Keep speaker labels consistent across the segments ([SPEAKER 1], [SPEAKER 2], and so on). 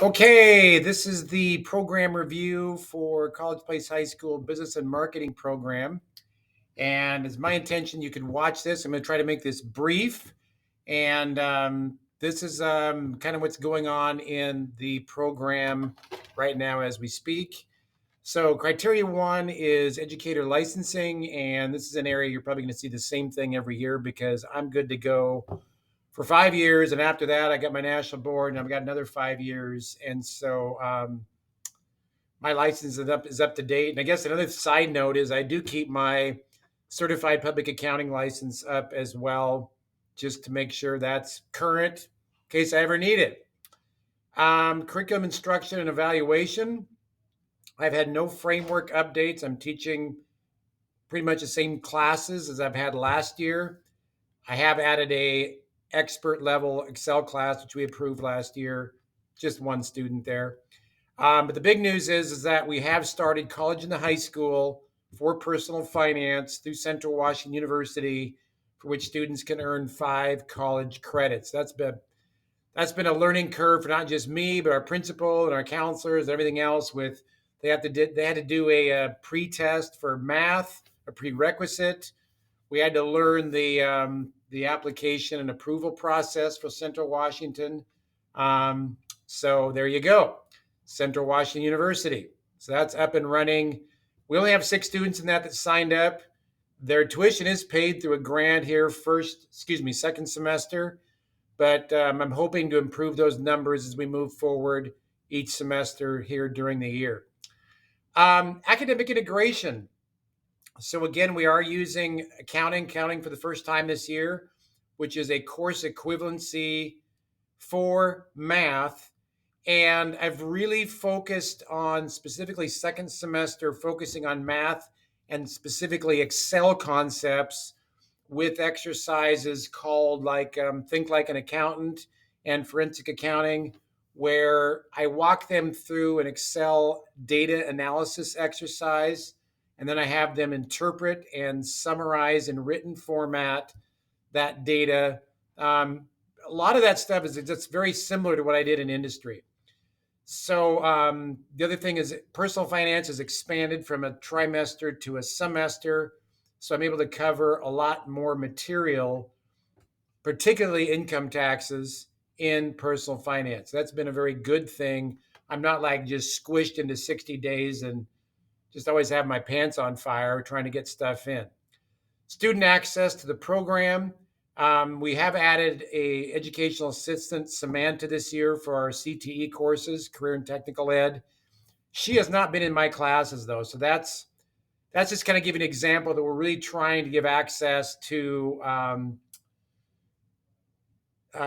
[SPEAKER 1] Okay, this is the program review for College Place High School Business and Marketing program. And it's my intention you can watch this. I'm going to try to make this brief. And this is kind of what's going on in the program right now as we speak. So, criteria one is educator licensing. And this is an area you're probably going to see the same thing every year because I'm good to go for 5 years, and after that, I got my national board, and I've got another 5 years, and so my license is up to date. And I guess another side note is I do keep my certified public accounting license up as well, just to make sure that's current in case I ever need it. Curriculum instruction and evaluation. I've had no framework updates. I'm teaching pretty much the same classes as I've had last year. I have added a expert level Excel class, which we approved last year, just one student there. But the big news is that we have started college and the high school for personal finance through Central Washington University, for which students can earn 5 college credits. That's been a learning curve for not just me, but our principal and our counselors and everything else. They had to do a pre-test for math, a prerequisite. We had to learn the application and approval process for Central Washington. So there you go, Central Washington University. So that's up and running. We only have 6 students in that signed up. Their tuition is paid through a grant here second semester, but I'm hoping to improve those numbers as we move forward each semester here during the year. Academic integration. So again, we are using counting for the first time this year, which is a course equivalency for math. And I've really focused on specifically second semester, focusing on math and specifically Excel concepts with exercises called Think Like an Accountant and Forensic Accounting, where I walk them through an Excel data analysis exercise, and then I have them interpret and summarize in written format that data. A lot of that stuff is just very similar to what I did in industry. So the other thing is personal finance has expanded from a trimester to a semester. So I'm able to cover a lot more material, particularly income taxes in personal finance. That's been a very good thing. I'm not like just squished into 60 days and just always have my pants on fire trying to get stuff in. Student access to the program. We have added a educational assistant, Samantha, this year for our CTE courses, career and technical ed. She has not been in my classes though, so that's just kind of give an example that we're really trying to give access to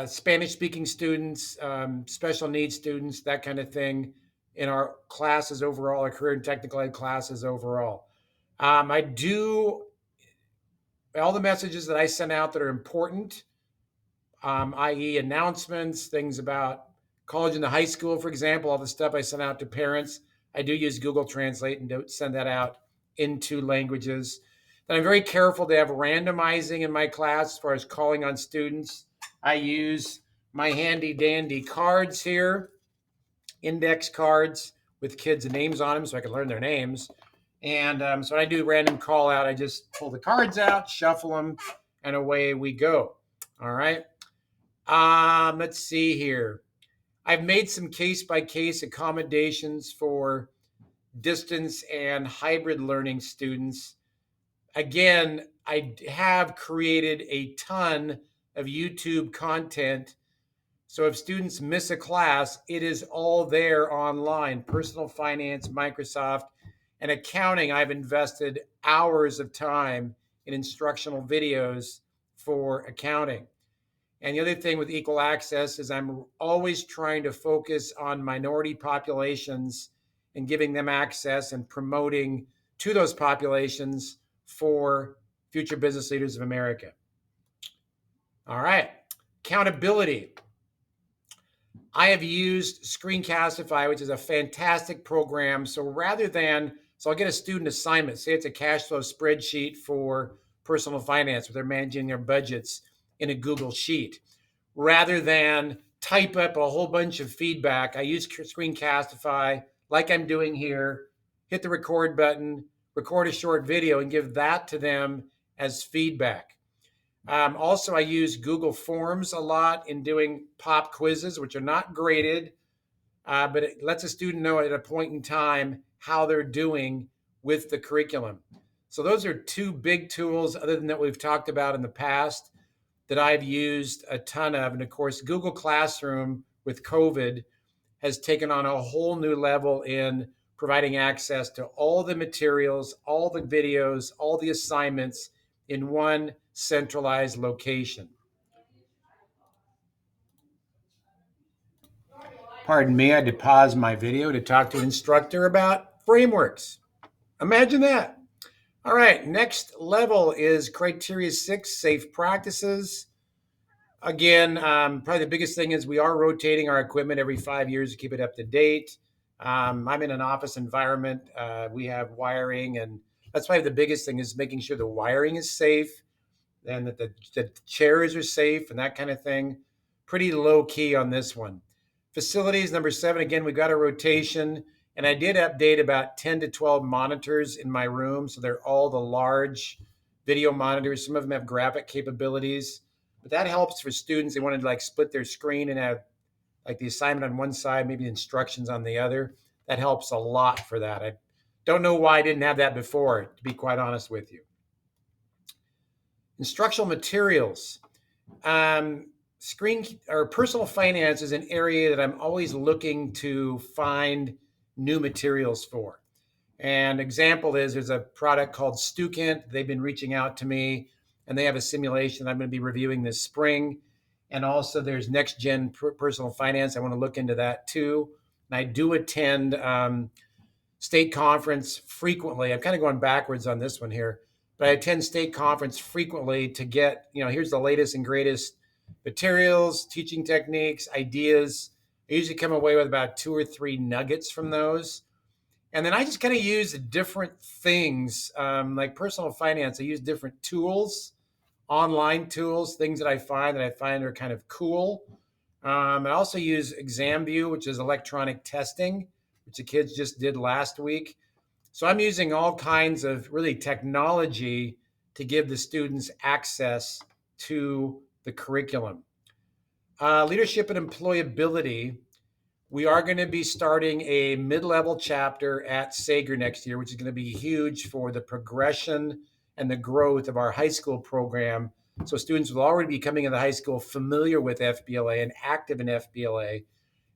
[SPEAKER 1] Spanish-speaking students, special needs students, that kind of thing in our classes overall, our career and technical ed classes overall. I do all the messages that I send out that are important, i.e. announcements, things about college and the high school, for example, all the stuff I send out to parents. I do use Google Translate and send that out into languages. And I'm very careful to have randomizing in my class as far as calling on students. I use my handy dandy cards here, index cards with kids' names on them so I can learn their names. And so when I do random call out, I just pull the cards out, shuffle them, and away we go. All right. Let's see here. I've made some case by case accommodations for distance and hybrid learning students. Again, I have created a ton of YouTube content. So if students miss a class, it is all there online. Personal finance, Microsoft, and accounting. I've invested hours of time in instructional videos for accounting. And the other thing with equal access is I'm always trying to focus on minority populations and giving them access and promoting to those populations for future business leaders of America. All right. Accountability. I have used Screencastify, which is a fantastic program. So I'll get a student assignment, say it's a cash flow spreadsheet for personal finance where they're managing their budgets in a Google Sheet. Rather than type up a whole bunch of feedback. I use Screencastify like I'm doing here, hit the record button, record a short video, and give that to them as feedback. Also, I use Google Forms a lot in doing pop quizzes, which are not graded, but it lets a student know at a point in time how they're doing with the curriculum. So those are two big tools, other than that we've talked about in the past, that I've used a ton of. And of course, Google Classroom with COVID has taken on a whole new level in providing access to all the materials, all the videos, all the assignments in one centralized location. Pardon me, I had to pause my video to talk to an instructor about frameworks. Imagine that. All right, next level is criteria 6, safe practices. Again, probably the biggest thing is we are rotating our equipment every 5 years to keep it up to date. I'm in an office environment. We have wiring, and that's probably the biggest thing is making sure the wiring is safe and that the chairs are safe and that kind of thing. Pretty low key on this one. Facilities, number 7, again, we got a rotation, and I did update about 10 to 12 monitors in my room. So they're all the large video monitors. Some of them have graphic capabilities, but that helps for students. They wanted to like split their screen and have like the assignment on one side, maybe the instructions on the other. That helps a lot for that. I don't know why I didn't have that before, to be quite honest with you. Instructional materials. Screen or personal finance is an area that I'm always looking to find new materials for. And example is there's a product called Stukent. They've been reaching out to me, and they have a simulation I'm going to be reviewing this spring. And also there's next gen personal finance. I want to look into that too. And I do attend state conference frequently. I'm kind of going backwards on this one here, but I attend state conference frequently to get, here's the latest and greatest materials, teaching techniques, ideas. I usually come away with about 2 or 3 nuggets from those. And then I just kind of use different things, like personal finance. I use different tools, online tools, things that I find are kind of cool. I also use ExamView, which is electronic testing, which the kids just did last week. So I'm using all kinds of really technology to give the students access to the curriculum. Leadership and employability. We are going to be starting a mid-level chapter at Sager next year, which is going to be huge for the progression and the growth of our high school program. So students will already be coming into high school familiar with FBLA and active in FBLA.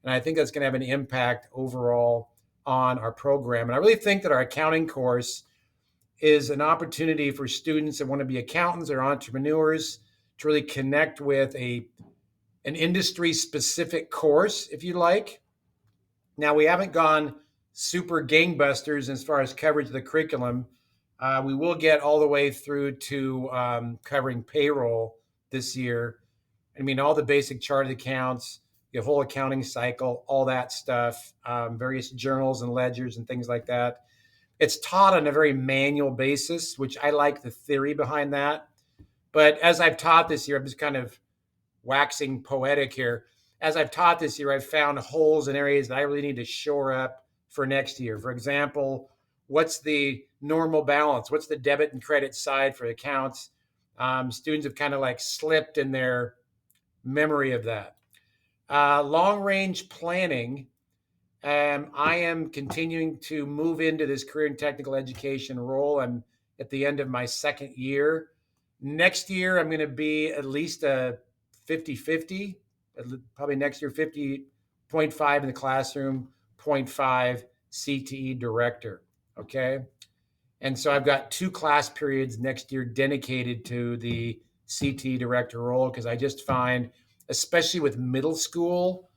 [SPEAKER 1] And I think that's going to have an impact overall on our program. And I really think that our accounting course is an opportunity for students that want to be accountants or entrepreneurs to really connect with an industry specific course, if you like. Now, we haven't gone super gangbusters as far as coverage of the curriculum. We will get all the way through to covering payroll this year. I mean, all the basic charted accounts, the whole accounting cycle, all that stuff, various journals and ledgers and things like that. It's taught on a very manual basis, which I like the theory behind that. But as I've taught this year, I'm just kind of waxing poetic here. As I've taught this year, I've found holes in areas that I really need to shore up for next year. For example, what's the normal balance? What's the debit and credit side for accounts? Students have kind of like slipped in their memory of that. Long range planning. I am continuing to move into this career and technical education role. I'm at the end of my second year. Next year, I'm going to be at least a 50-50, probably next year 50.5 in the classroom, 0.5 CTE director. Okay. And so I've got 2 class periods next year dedicated to the CTE director role because I just find, especially with middle school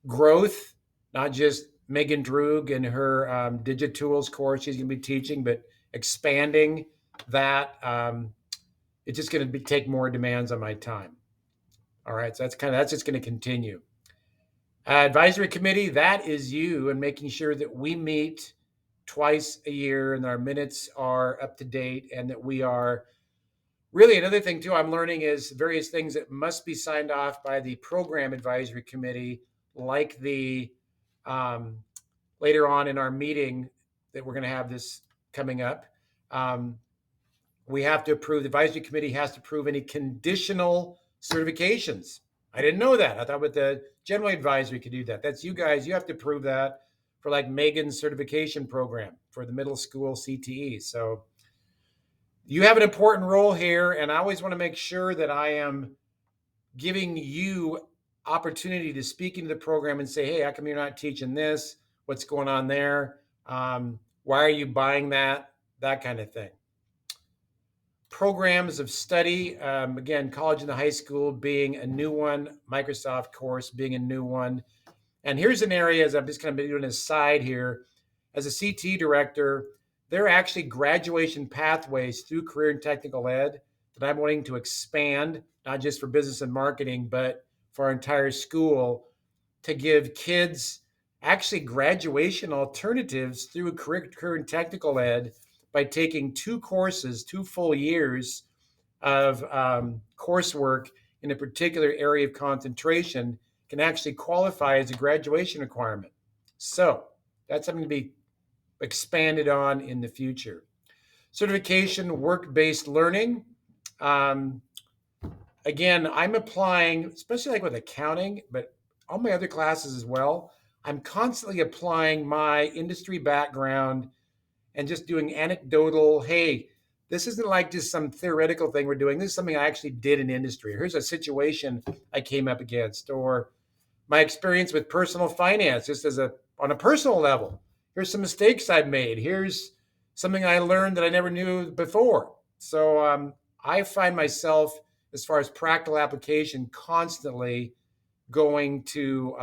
[SPEAKER 1] growth, not just Megan Droog and her Digitools course she's going to be teaching, but expanding that. It's just going to take more demands on my time. All right, so that's just going to continue. Advisory committee, that is you, and making sure that we meet twice a year and our minutes are up to date and that we are Really, another thing too I'm learning is various things that must be signed off by the program advisory committee, like the um, later on in our meeting that we're going to have this coming up. Um, we have to approve, the advisory committee has to approve any conditional certifications. I didn't know that. I thought with the general advisory could do that. That's you guys. You have to approve that for like Megan's certification program for the middle school CTE. So you have an important role here, and I always want to make sure that I am giving you opportunity to speak into the program and say, hey, how come you're not teaching this? What's going on there? Why are you buying that? That kind of thing. Programs of study, again, college and the high school being a new one, Microsoft course being a new one. And here's an area, as I'm just kind of doing a side here, as a CT director, there are actually graduation pathways through career and technical ed that I'm wanting to expand, not just for business and marketing, but for our entire school, to give kids actually graduation alternatives through career and technical ed by taking two courses, 2 full years of coursework in a particular area of concentration can actually qualify as a graduation requirement. So that's something to be expanded on in the future. Certification, work-based learning. Um, Again, I'm applying, especially like with accounting, but all my other classes as well. I'm constantly applying my industry background and just doing anecdotal, hey, this isn't like just some theoretical thing we're doing. This is something I actually did in industry. Here's a situation I came up against, or my experience with personal finance, just as a on a personal level. Here's some mistakes I've made. Here's something I learned that I never knew before. So I find myself, as far as practical application, constantly going to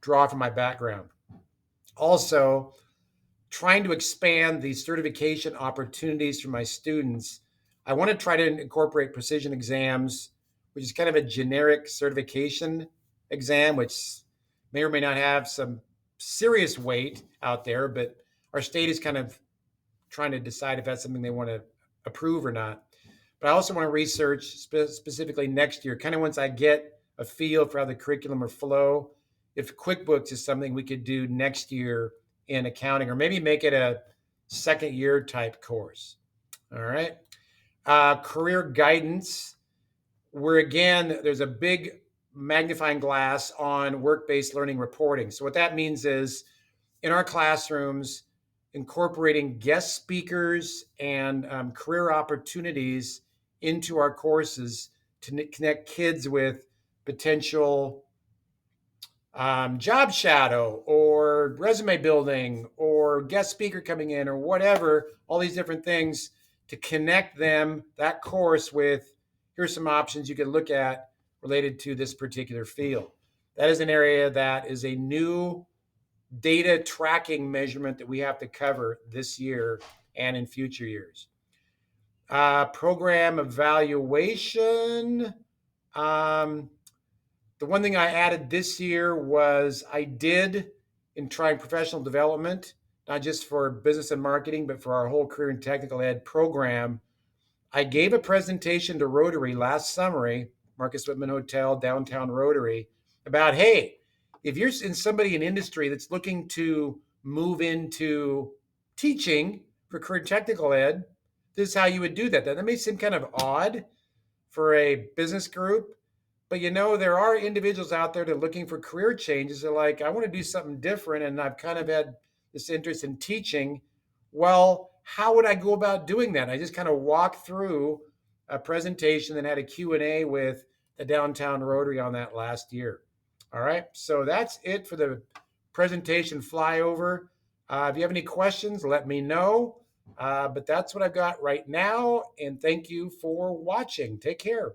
[SPEAKER 1] draw from my background. Also, trying to expand the certification opportunities for my students. I want to try to incorporate precision exams, which is kind of a generic certification exam, which may or may not have some serious weight out there, but our state is kind of trying to decide if that's something they want to approve or not. But I also want to research specifically next year, kind of once I get a feel for how the curriculum will flow, if QuickBooks is something we could do next year in accounting, or maybe make it a second year type course. All right. Career guidance, where again, there's a big magnifying glass on work based learning reporting. So, what that means is in our classrooms, incorporating guest speakers and career opportunities into our courses to connect kids with potential job shadow or resume building or guest speaker coming in or whatever, all these different things to connect them, that course, with here's some options you can look at related to this particular field. That is an area that is a new data tracking measurement that we have to cover this year and in future years. Program evaluation. The one thing I added this year was I did, in trying professional development, not just for business and marketing, but for our whole career and technical ed program. I gave a presentation to Rotary last summer, Marcus Whitman Hotel, downtown Rotary, about, hey, if you're in somebody in industry that's looking to move into teaching for career technical ed, this is how you would do that. That may seem kind of odd for a business group, but there are individuals out there that are looking for career changes. They're like, I want to do something different, and I've kind of had this interest in teaching. Well, how would I go about doing that? I just kind of walked through a presentation and had a Q&A with the downtown Rotary on that last year. All right, so that's it for the presentation flyover. If you have any questions, let me know. But that's what I've got right now, and thank you for watching. Take care.